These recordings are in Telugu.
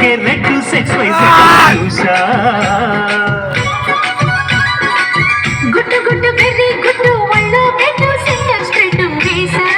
బుకే రెడ్ సెక్స్ వైజ్ చూసా గుట్టు గుట్టు బెర్రీ గుట్టు ఒళ్ళో పెట్టు సెంటర్ స్ప్రెడ్ వేసా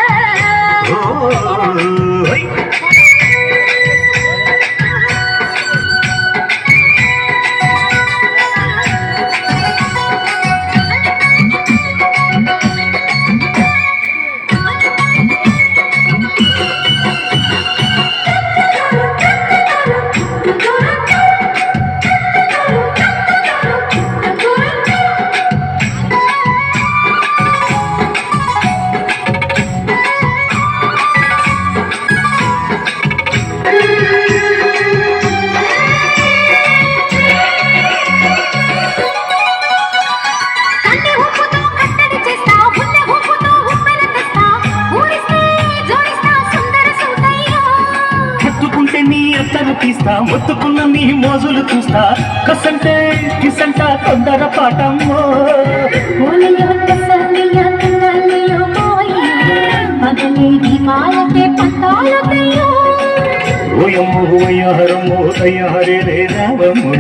తీస్తా మొత్తుకున్న నీ మోజులు చూస్తా కసంటే కిసంట తొందర పాటమ్మో ఓయమ్మో ఓయ్యహరమ్మో తయ్యహరే రే రావమ్మో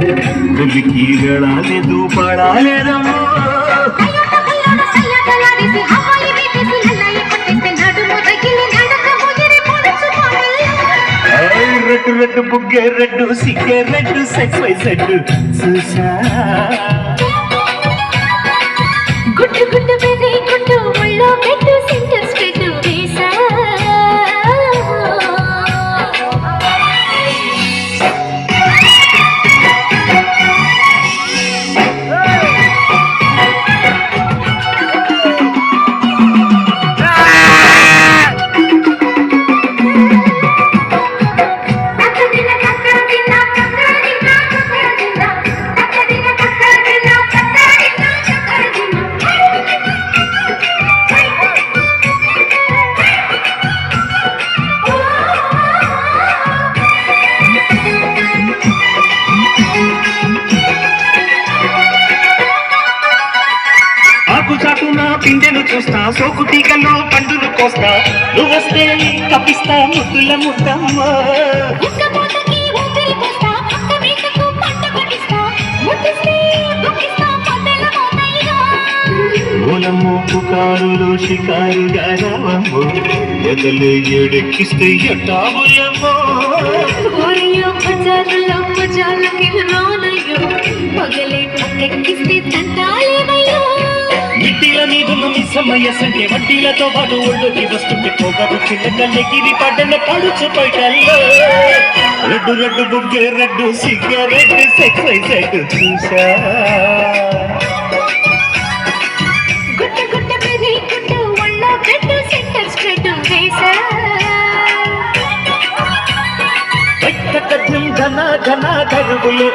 గులికీగళాలెదు పాడాలేదమ్మో రెడ్డు రెడ్డు బుగ్గే రెడ్డు సిగ్గే రెడ్డు సెక్స్ వైజ్ చూసా గుట్టు గుట్టు బెర్రీ గుట్టు ఒళ్ళో పెట్టు సెంటర్ స్ప్రెడ్ వేసా పిండెను చూస్తా సోకు టీకల్లో పండును కోస్తా నువ్వొస్తే కపిస్తా ముద్దుల ముద్దమ్మా మూలము పుకారులు షికారుగా రావమ్మో మొదలు ఎడెక్కిస్తే ఎట్టాబులమ్మో పగలే పక్కెక్కిస్తే తంటాలేవయ్యో మిట్టిల నీదులు నిస్సమయ్య సంఖ్య వడ్డీలతో పాటు ఒళ్ళోకి వస్తుంటే పోగదు చిన్నకల్లె గిరి పడ్డన పడుచు పైటల్లో రెడ్డు రెడ్డు బుగ్గే రెడ్డు సిగ్గరెడ్డు సెక్స్ వైజ్ చూసా గుట్టు గుట్టు బెర్రీ గుట్టు ఒళ్ళో పెట్టు సెంటర్ స్ప్రెడ్ వేసా ఘన ఘన గరుగులు